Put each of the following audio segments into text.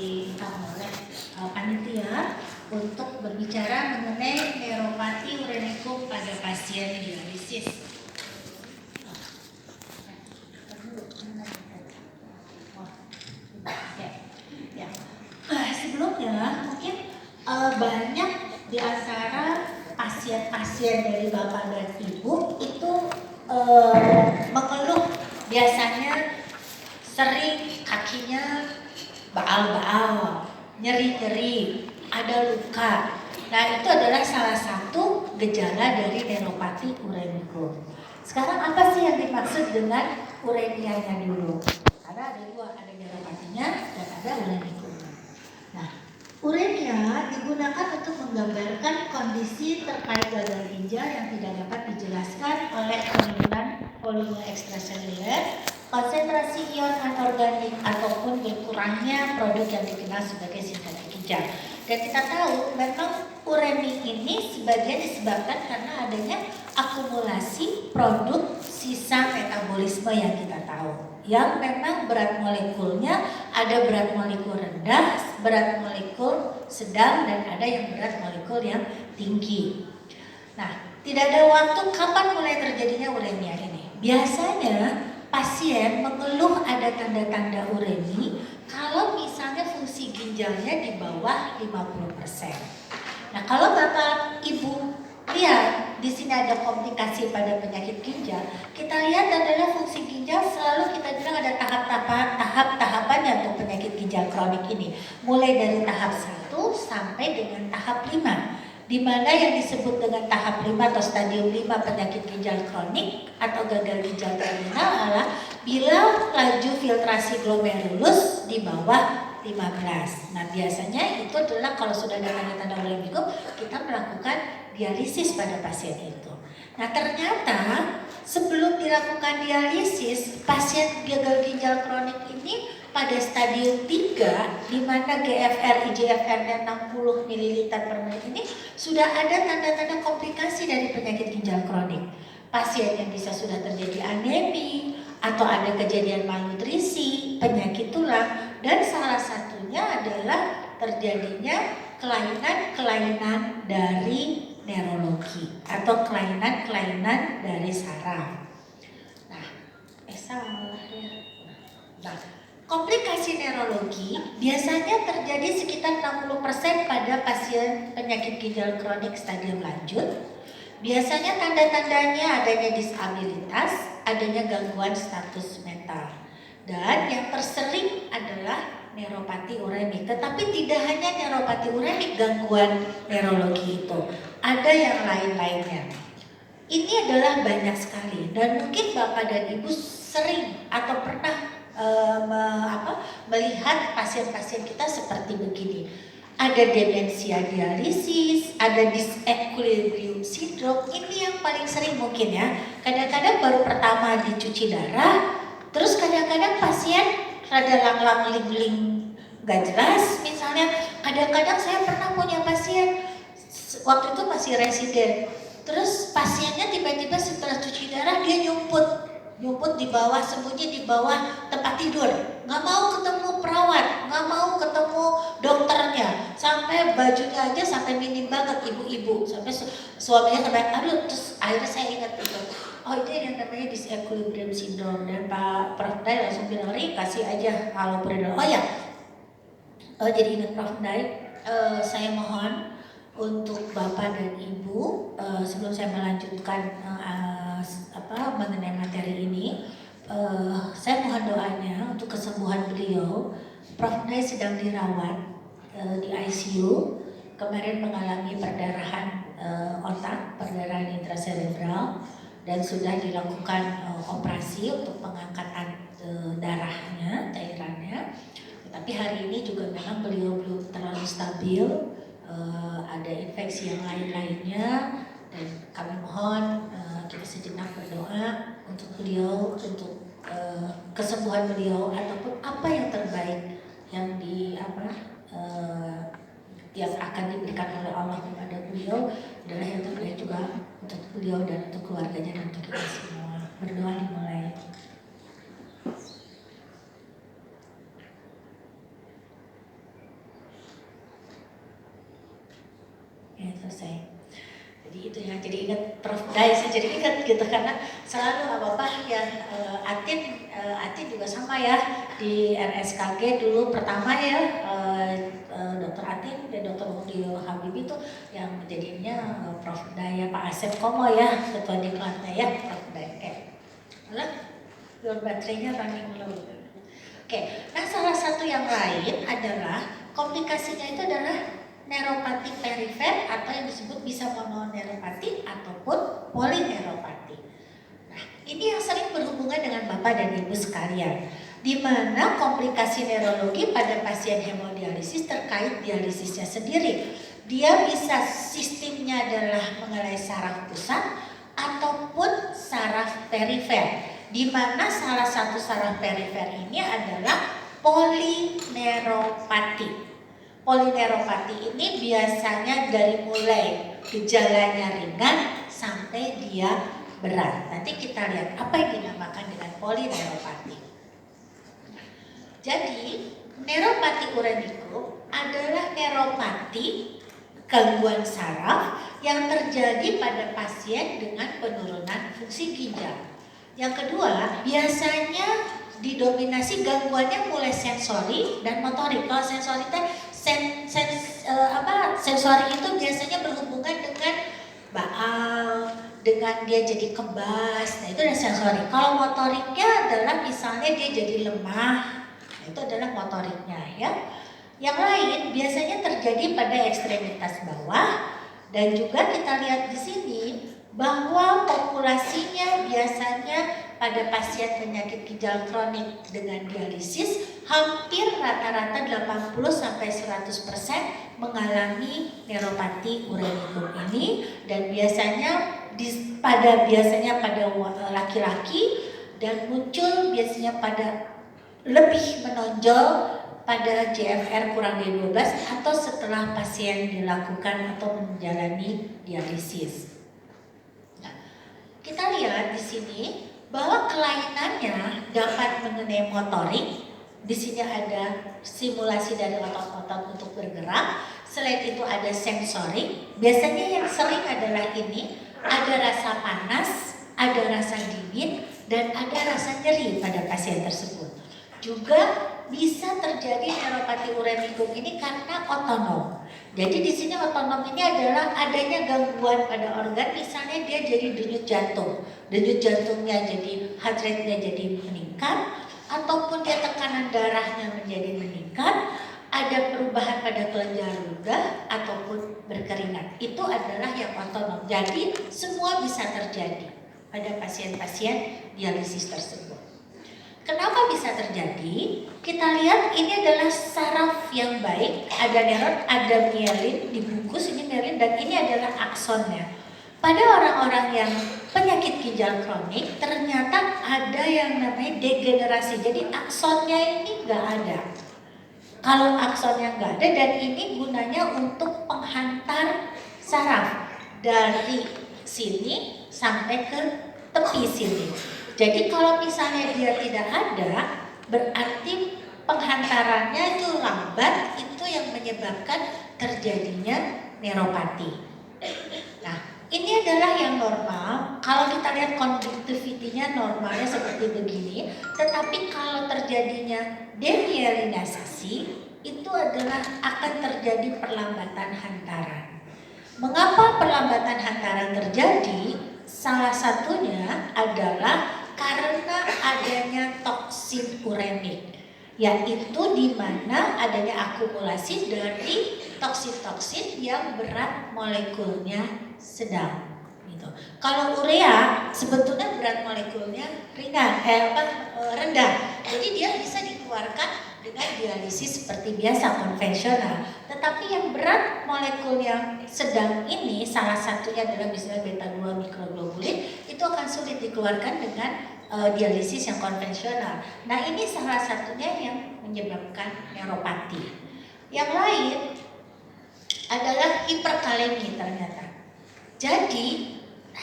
ditamu oleh panitia untuk berbicara mengenai neuropati uremikum pada pasien dialisis. Sebelumnya mungkin banyak di antara pasien-pasien dari Bapak dan Ibu itu mengeluh biasanya sering kakinya baal-baal, nyeri-nyeri, ada luka. Nah, itu adalah salah satu gejala dari neuropati uremikum. Sekarang apa sih yang dimaksud dengan uremianya dulu? Karena ada dua, ada neuropatinya dan ada uremikumnya. Nah, uremia digunakan untuk menggambarkan kondisi terkait gagal ginjal yang tidak dapat dijelaskan oleh penurunan volume ekstraseluler, konsentrasi ion anorganik ataupun berkurangnya produk yang dikenal sebagai sintetik ginjal. Dan kita tahu memang uremi ini sebagian disebabkan karena adanya akumulasi produk sisa metabolisme yang kita tahu, yang memang berat molekulnya ada berat molekul rendah, berat molekul sedang, dan ada yang berat molekul yang tinggi. Nah, tidak ada waktu kapan mulai terjadinya uremia ini. Biasanya pasien mengeluh ada tanda-tanda uremi kalau misalnya fungsi ginjalnya di bawah 50%. Nah, kalau Bapak Ibu lihat di sini ada komplikasi pada penyakit ginjal, kita lihat adalah fungsi ginjal selalu kita bilang ada tahap-tahapannya untuk penyakit ginjal kronik ini. Mulai dari tahap 1 sampai dengan tahap 5. Di mana yang disebut dengan tahap 5 atau stadium 5 penyakit ginjal kronik atau gagal ginjal terminal adalah bila laju filtrasi glomerulus di bawah 15. Nah, biasanya itu adalah kalau sudah ada tanda-tanda uremikum, kita melakukan dialisis pada pasien itu. Nah, ternyata sebelum dilakukan dialisis, pasien gagal ginjal kronik ini pada stadium 3 di mana GFR, IGFR-nya 60 ml per menit ini sudah ada tanda-tanda komplikasi dari penyakit ginjal kronik. Pasien yang bisa sudah terjadi anemi atau ada kejadian malnutrisi, penyakit tulang, dan salah satunya adalah terjadinya kelainan-kelainan dari neurologi atau kelainan-kelainan dari saraf. Nah, komplikasi neurologi biasanya terjadi sekitar 60% pada pasien penyakit ginjal kronik stadium lanjut. Biasanya tanda-tandanya adanya disabilitas, adanya gangguan status mental. Dan yang tersering adalah neuropati uremik. Tetapi tidak hanya neuropati uremik gangguan neurologi itu, ada yang lain-lainnya. Ini adalah banyak sekali dan mungkin Bapak dan Ibu sering atau pernah melihat pasien-pasien kita seperti begini. Ada demensia dialisis, ada disequilibrium syndrome. Ini yang paling sering mungkin ya. Kadang-kadang baru pertama dicuci darah, terus kadang-kadang pasien rada lang-lang ling-ling gak jelas. Misalnya kadang-kadang saya pernah punya pasien waktu itu masih residen. Terus pasiennya tiba-tiba setelah cuci darah dia nyumput di bawah, sembunyi di bawah tempat tidur, nggak mau ketemu perawat, nggak mau ketemu dokternya, sampai bajunya aja sampai minim banget ibu-ibu, sampai suaminya sampai aduh. Terus akhirnya saya ingat itu, oh itu yang namanya disequilibrium syndrome. Dan Pak Prof Dai langsung bilang, Ri kasih aja haloperidol. Oh ya, jadi ingat Prof Dai, saya mohon untuk Bapak dan Ibu, sebelum saya melanjutkan mengenai materi ini, saya mohon doanya untuk kesembuhan beliau. Prof Dai sedang dirawat di ICU, kemarin mengalami perdarahan otak, perdarahan intracerebral, dan sudah dilakukan operasi untuk pengangkatan darahnya, cairannya. Tapi hari ini juga memang beliau belum terlalu stabil, ada infeksi yang lain-lainnya, dan kami mohon kita sejenak berdoa untuk beliau, untuk kesembuhan beliau ataupun apa yang terbaik yang yang akan diberikan oleh Allah kepada beliau adalah yang terbaik juga untuk beliau dan untuk keluarganya dan untuk kita semua. Berdoa dimulai. selesai. Jadi itu ya, jadi ingat Prof. Dai, saya jadi ingat gitu karena selalu apa-apa yang Atin juga sama ya di RSKG dulu pertama ya Dr. Atin dan Dr. Mudio Habibie itu yang menjadinya Prof. Dai ya, Pak Asep Komo ya ketua diklatnya ya Prof. Dai. Biar baterainya running low. Oke, nah salah satu yang lain adalah komplikasinya itu adalah neuropati perifer atau yang disebut bisa mononeuropati ataupun polineuropati. Nah, ini yang sering berhubungan dengan Bapak dan Ibu sekalian, di mana komplikasi neurologi pada pasien hemodialisis terkait dialisisnya sendiri. Dia bisa sistemnya adalah mengenai saraf pusat ataupun saraf perifer, di mana salah satu saraf perifer ini adalah polineuropati. Polineuropati ini biasanya dari mulai gejalanya ringan sampai dia berat. Nanti kita lihat apa yang dinamakan dengan polineuropati. Jadi, neuropati uremicum adalah neuropati gangguan saraf yang terjadi pada pasien dengan penurunan fungsi ginjal. Yang kedua, biasanya didominasi gangguannya mulai sensori dan motorik. Kalau sensori sensori itu biasanya berhubungan dengan baal, dengan dia jadi kebas. Nah, itu adalah sensori. Kalau motoriknya adalah misalnya dia jadi lemah, nah, itu adalah motoriknya ya. Yang lain biasanya terjadi pada ekstremitas bawah, dan juga kita lihat di sini bahwa populasinya biasanya pada pasien penyakit ginjal kronik dengan dialisis hampir rata-rata 80-100% mengalami neuropati uremicum ini, dan biasanya pada laki-laki, dan muncul biasanya pada lebih menonjol pada GFR kurang dari 12 atau setelah pasien dilakukan atau menjalani dialisis. Kita lihat di sini bahwa kelainannya dapat mengenai motorik. Di sini ada simulasi dari otot-otot untuk bergerak. Selain itu ada sensorik. Biasanya yang sering adalah ini, ada rasa panas, ada rasa dingin, dan ada rasa nyeri pada pasien tersebut. Juga bisa terjadi neuropati uremicum ini karena otonom. Jadi di sini otonom ini adalah adanya gangguan pada organ, misalnya dia jadi denyut jantungnya jadi heart rate-nya jadi meningkat, ataupun dia tekanan darahnya menjadi meningkat, ada perubahan pada kelenjar ludah ataupun berkeringat. Itu adalah yang otonom. Jadi semua bisa terjadi pada pasien-pasien dialisis tersebut. Kenapa bisa terjadi? Kita lihat ini adalah saraf yang baik, ada neuron, ada mielin di bungkus, ini mielin, dan ini adalah aksonnya. Pada orang-orang yang penyakit ginjal kronik ternyata ada yang namanya degenerasi, jadi aksonnya ini nggak ada. Kalau aksonnya nggak ada, dan ini gunanya untuk penghantar saraf dari sini sampai ke tepi sini. Jadi kalau misalnya dia tidak ada, berarti penghantarannya itu lambat, itu yang menyebabkan terjadinya neuropati. Nah, ini adalah yang normal. Kalau kita lihat konduktivitinya normalnya seperti begini, tetapi kalau terjadinya demyelinisasi, itu adalah akan terjadi perlambatan hantaran. Mengapa perlambatan hantaran terjadi? Salah satunya adalah karena adanya toksin uremik, yaitu di mana adanya akumulasi dari toksin-toksin yang berat molekulnya sedang. Gitu. Kalau urea sebetulnya berat molekulnya rendah, jadi dia bisa dikeluarkan dengan dialisis seperti biasa konvensional. Tetapi yang berat molekulnya sedang ini, salah satunya adalah misalnya beta-2 mikroglobulin, itu akan sulit dikeluarkan dengan dialisis yang konvensional. Nah, ini salah satunya yang menyebabkan neuropati. Yang lain adalah hiperkalemi ternyata. Jadi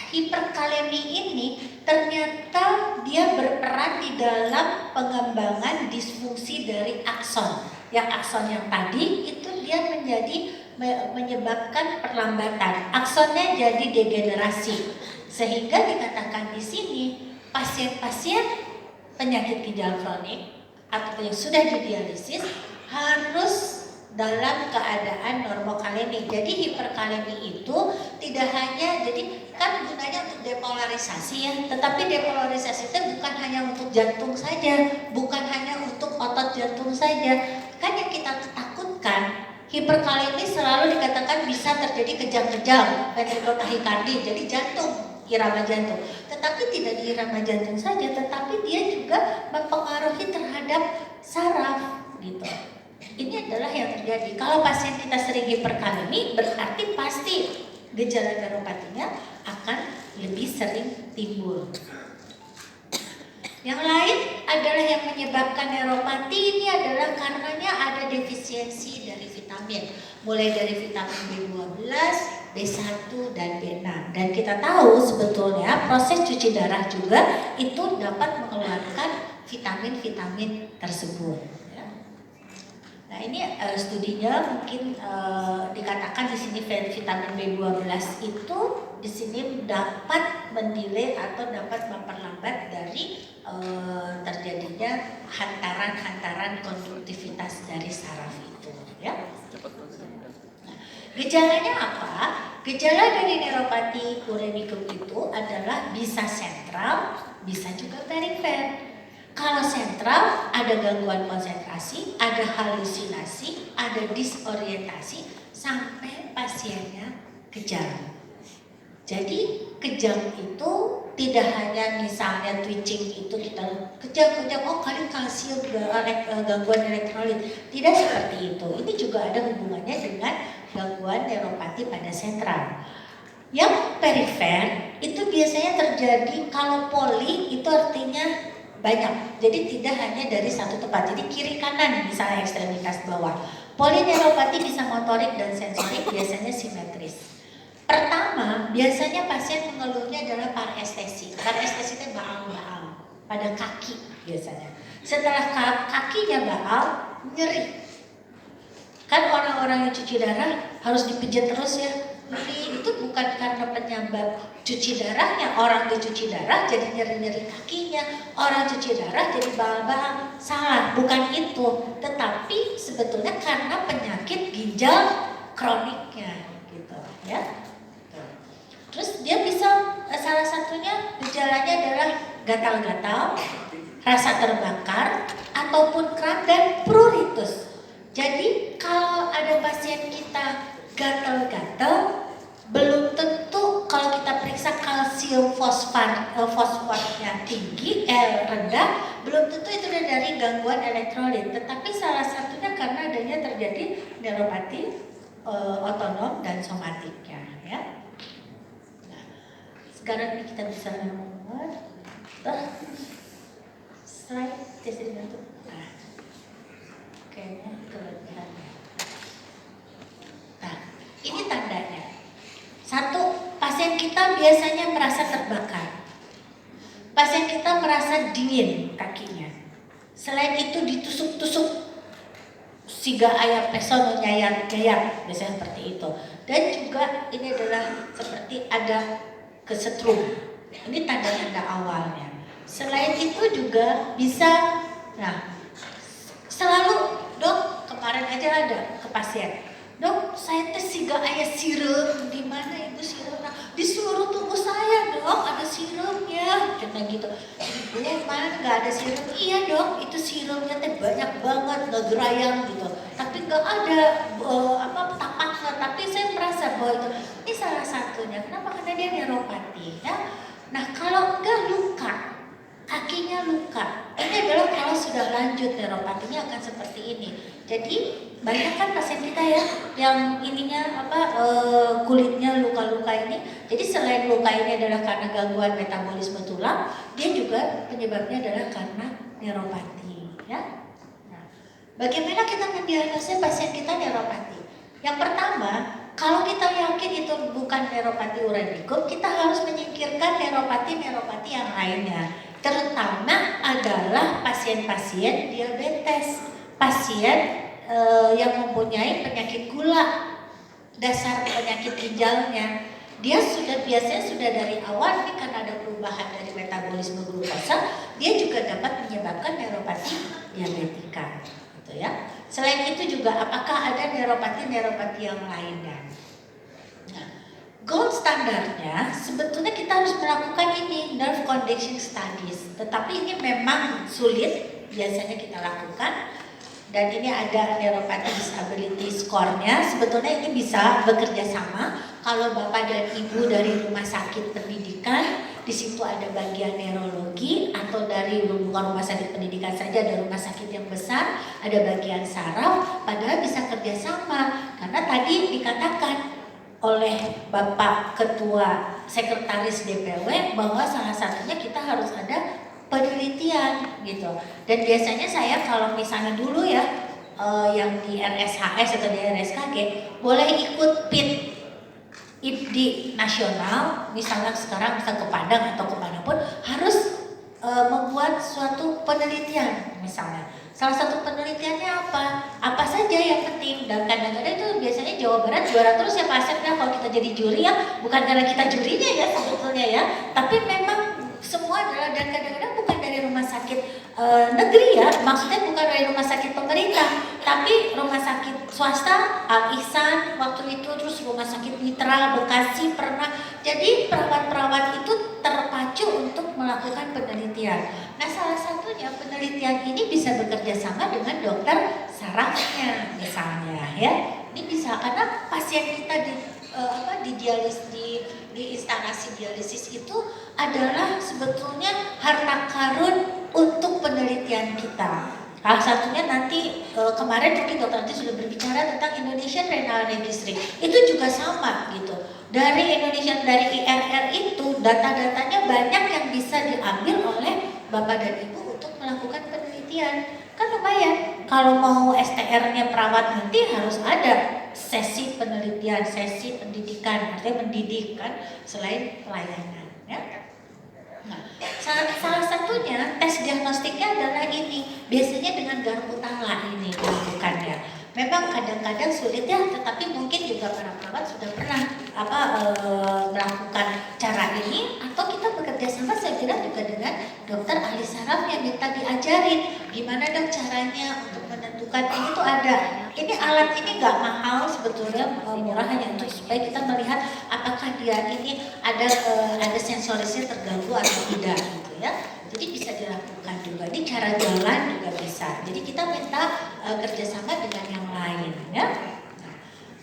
hiperkalemi ini ternyata dia berperan di dalam pengembangan disfungsi dari akson. Yang akson yang tadi itu dia menjadi menyebabkan perlambatan, aksonnya jadi degenerasi, sehingga dikatakan di sini pasien-pasien penyakit ginjal kronik atau yang sudah didialisis harus dalam keadaan normokalemi. Jadi hiperkalemi itu tidak hanya, jadi kan gunanya untuk depolarisasi ya, tetapi depolarisasi itu bukan hanya untuk jantung saja, bukan hanya untuk otot jantung saja. Kan yang kita takutkan, hiperkalemi selalu dikatakan bisa terjadi kejang-kejang, ventriculotahikardi, jadi jantung, irama jantung. Tetapi tidak di irama jantung saja, tetapi dia juga mempengaruhi terhadap saraf gitu. Ini adalah yang terjadi. Kalau pasien kita sering hiperkalemi, berarti pasti gejala neuropatinya akan lebih sering timbul. Yang lain adalah yang menyebabkan neuropati ini adalah karenanya ada defisiensi dari vitamin. Mulai dari vitamin B12, B1, dan B6. Dan kita tahu sebetulnya proses cuci darah juga itu dapat mengeluarkan vitamin-vitamin tersebut. Nah ini studinya mungkin dikatakan di sini vitamin B12 itu di sini dapat mendelay atau dapat memperlambat dari terjadinya hantaran-hantaran konduktivitas dari saraf itu, ya. Nah, gejalanya apa? Gejala dari neuropati uremicum itu adalah bisa sentral, bisa juga perifer. Kalau sentral ada gangguan konsentrasi, ada halusinasi, ada disorientasi sampai pasiennya kejang. Jadi kejang itu tidak hanya misalnya twitching itu kita kejang-kejang, oh kali kalsium gangguan elektrolit, tidak seperti itu. Ini juga ada hubungannya dengan gangguan neuropati pada sentral. Yang perifer itu biasanya terjadi kalau poli itu artinya banyak, jadi tidak hanya dari satu tempat, jadi kiri kanan misalnya ekstremitas bawah. Polineuropati bisa motorik dan sensorik, biasanya simetris. Pertama, biasanya pasien mengeluhnya adalah parestesi. Parestesi itu baal-baal pada kaki biasanya. Setelah kakinya baal, nyeri. Kan orang-orang yang cuci darah harus dipijat terus ya. Nyeri itu bukan karena penyebab cuci darahnya, orang dicuci darah jadi nyeri-nyeri kakinya, orang cuci darah jadi baal-baal. Salah, bukan itu. Tetapi sebetulnya karena penyakit ginjal kroniknya gitu ya. Terus dia bisa, salah satunya gejalanya adalah gatal-gatal, rasa terbakar, ataupun kram dan pruritus. Jadi kalau ada pasien kita gatal-gatal, belum tentu kalau kita periksa kalsium fosfatnya tinggi, rendah, belum tentu itu dari gangguan elektrolit. Tetapi salah satunya karena adanya terjadi neuropati otonom dan somatiknya ya. Sekarang ini kita bisa membuat slide tes dibantu. Nah, kayaknya kelebihannya. Nah, ini tandanya. Satu, pasien kita biasanya merasa terbakar. Pasien kita merasa dingin kakinya. Selain itu ditusuk-tusuk, siga ayam pesono nyayat-nyayat, biasanya seperti itu. Dan juga ini adalah seperti ada kesetrum. Ini tanda-tanda awalnya. Selain itu juga bisa, nah selalu dok, kemarin aja ada ke pasien, dok saya tes siga ayah sirup, di mana ibu sirup? Nah, di seluruh tubuh saya dok ada sirupnya, cuma gitu. Ibu mana nggak ada sirup? Iya dok, itu sirupnya teh banyak banget, nggak gerayang gitu. Tapi nggak ada tapaknya. Tapi saya merasa bahwa ini salah satunya. Kenapa? Karena dia neuropati ya. Nah kalau enggak luka, kakinya luka, ini adalah kalau sudah lanjut neuropatinya akan seperti ini. Jadi banyak kan pasien kita ya yang ininya kulitnya luka-luka ini. Jadi selain luka ini adalah karena gangguan metabolisme tulang, dia juga penyebabnya adalah karena neuropati ya. Nah, bagaimana kita mendiagnosa pasien kita neuropati? Yang pertama, kalau kita yakin itu bukan neuropati uremicum, kita harus menyingkirkan neuropati yang lainnya. Terutama adalah pasien-pasien diabetes, pasien yang mempunyai penyakit gula. dasar penyakit ginjalnya. Dia biasanya sudah dari awal ini karena ada perubahan dari metabolisme glukosa, dia juga dapat menyebabkan neuropati diabetika, gitu ya. Selain itu juga apakah ada neuropati yang lainnya? Nah, gold standarnya sebetulnya kita harus melakukan ini nerve condition studies, tetapi ini memang sulit biasanya kita lakukan. Dan ini ada neuropati disability score-nya. Sebetulnya ini bisa bekerja sama kalau Bapak dan Ibu dari rumah sakit pendidikan, di situ ada bagian neurologi, atau dari bukan rumah sakit pendidikan saja, ada rumah sakit yang besar, ada bagian saraf, padahal bisa kerja sama. Karena tadi dikatakan oleh Bapak Ketua Sekretaris DPW bahwa salah satunya kita harus ada penelitian gitu. Dan biasanya saya kalau misalnya dulu ya yang di RSHS atau di RSKG boleh ikut PIT IPDI nasional, misalnya sekarang bisa ke Padang atau kemanapun harus membuat suatu penelitian misalnya. Salah satu penelitiannya apa saja yang penting, dan kadang-kadang itu biasanya Jawa Barat juara terus ya Pak Asep, kalau kita jadi juri ya, bukan karena kita jurinya ya sebetulnya ya, tapi memang semua adalah, dan kadang-kadang bukan dari rumah sakit negeri ya, maksudnya bukan dari rumah sakit pemerintah, tapi rumah sakit swasta, Al Ihsan waktu itu, terus rumah sakit Mitra Bekasi pernah. Jadi perawat-perawat itu terpacu untuk melakukan penelitian. Nah, salah satunya penelitian ini bisa bekerja sama dengan dokter sarafnya misalnya ya. Ini bisa karena pasien kita di dialisis di instalasi dialisis itu adalah sebetulnya harta karun untuk penelitian kita. Salah satunya nanti kemarin mungkin Dokter Ati sudah berbicara tentang Indonesian Renal Registry. Itu juga sama gitu. Dari IRR itu data-datanya banyak yang bisa diambil oleh Bapak dan Ibu untuk melakukan penelitian. Kan lumayan. Kalau mau STR-nya perawat nanti harus ada sesi penelitian, sesi pendidikan, artinya mendidik kan selain pelayanan ya. Nah, salah satunya tes diagnostiknya adalah ini, biasanya dengan Garputala ini dilakukannya. Memang kadang-kadang sulit ya, tetapi mungkin juga para perawat sudah pernah melakukan cara ini, atau kita bekerja sama saya kira juga dengan dokter ahli saraf yang minta diajarin gimana dong caranya untuk menentukan ini tuh ada. Ini alat ini nggak mahal sebetulnya, murah, hanya untuk supaya kita melihat apakah dia ini ada sensorisnya terganggu atau tidak gitu ya. Jadi bisa dilakukan juga. Ini cara jalan juga bisa. Jadi kita minta kerjasama dengan yang lain ya. Nah,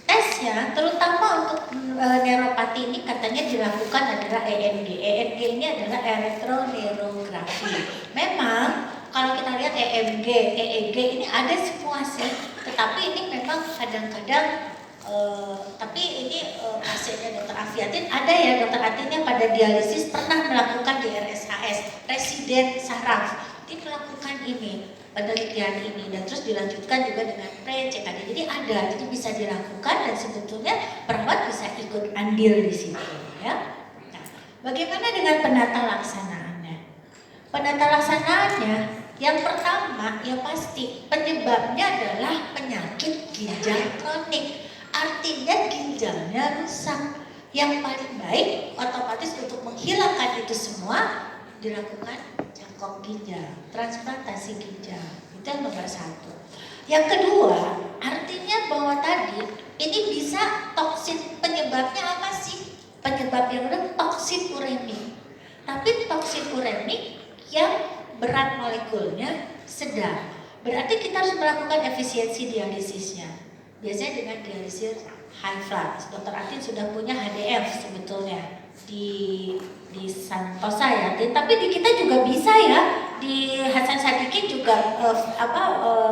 tesnya terutama untuk neuropati ini katanya dilakukan adalah ENG. ENG ini adalah elektroneurografi. Memang kalau kita lihat EMG, EEG ini ada semua sih, tetapi ini memang kadang-kadang tapi ini pasiennya Dokter Afiatin ada ya, Dokter Afiatin pada dialisis pernah melakukan di RSHS, residen saraf, dia melakukan ini penelitian ini dan terus dilanjutkan juga dengan pre-CKD. Jadi ada, jadi bisa dilakukan dan sebetulnya perawat bisa ikut andil di situ ya. Nah, bagaimana dengan penata laksanaannya? Penata laksanaannya yang pertama ya pasti penyebabnya adalah penyakit ginjal kronik. Artinya ginjalnya rusak. Yang paling baik otomatis untuk menghilangkan itu semua dilakukan jangkau ginjal, transplantasi ginjal. Itu yang nomor satu. Yang kedua, artinya bahwa tadi ini bisa toksin, penyebabnya apa sih? Penyebab yang udah toksin uremik. Tapi toksin uremik yang berat molekulnya sedang. Berarti kita harus melakukan efisiensi dialisisnya. Biasanya dengan dialisis high flux. Dokter Atin sudah punya HDF sebetulnya di Santosa ya. Tapi di kita juga bisa ya. Di Hasan Sadikin juga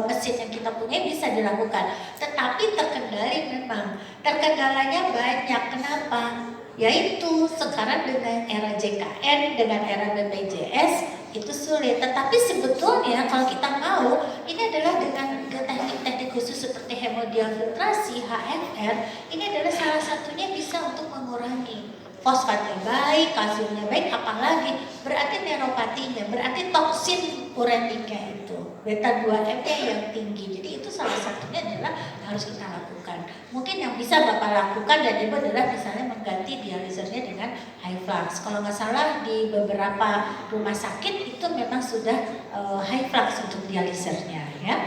mesin yang kita punya bisa dilakukan. Tetapi terkendali memang. Terkendalanya banyak. Kenapa? Yaitu sekarang dengan era JKN, dengan era BPJS itu sulit. Tetapi sebetulnya kalau kita mau, ini adalah dengan teknik-teknik khusus seperti hemodiafiltrasi, HFR, ini adalah salah satunya bisa untuk mengurangi. fosfatnya baik, kalsiumnya baik, apalagi berarti neuropatinya, berarti toksin ureniknya itu beta 2M-nya yang tinggi. Jadi itu salah satunya adalah harus kita lakukan. Mungkin yang bisa Bapak lakukan dan Ibu adalah misalnya mengganti dialisernya dengan high flux. Kalau nggak salah di beberapa rumah sakit itu memang sudah high flux untuk dialisernya ya.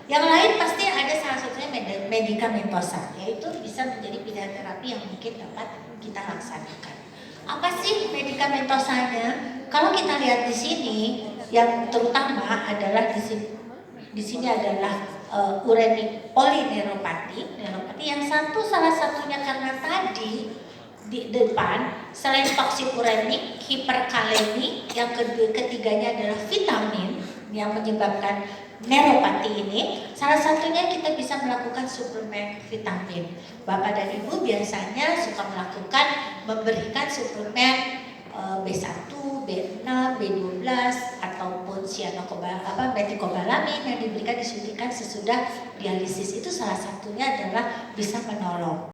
Yang lain pasti ada salah satunya medikamentosa, yaitu bisa menjadi pilihan terapi yang mungkin dapat kita laksanakan. Apa sih medikamentosanya? Kalau kita lihat di sini, yang terutama adalah di sini adalah urenik polineuropati, yang satu salah satunya karena tadi di depan selain toksik urenik, hiperkalemi, yang ketiganya adalah vitamin yang menyebabkan neuropati ini. Salah satunya kita bisa melakukan suplemen vitamin. Bapak dan Ibu biasanya suka memberikan suplemen B1, B6, B12 ataupun metikobalamin yang disuntikan sesudah dialisis. Itu salah satunya adalah bisa menolong.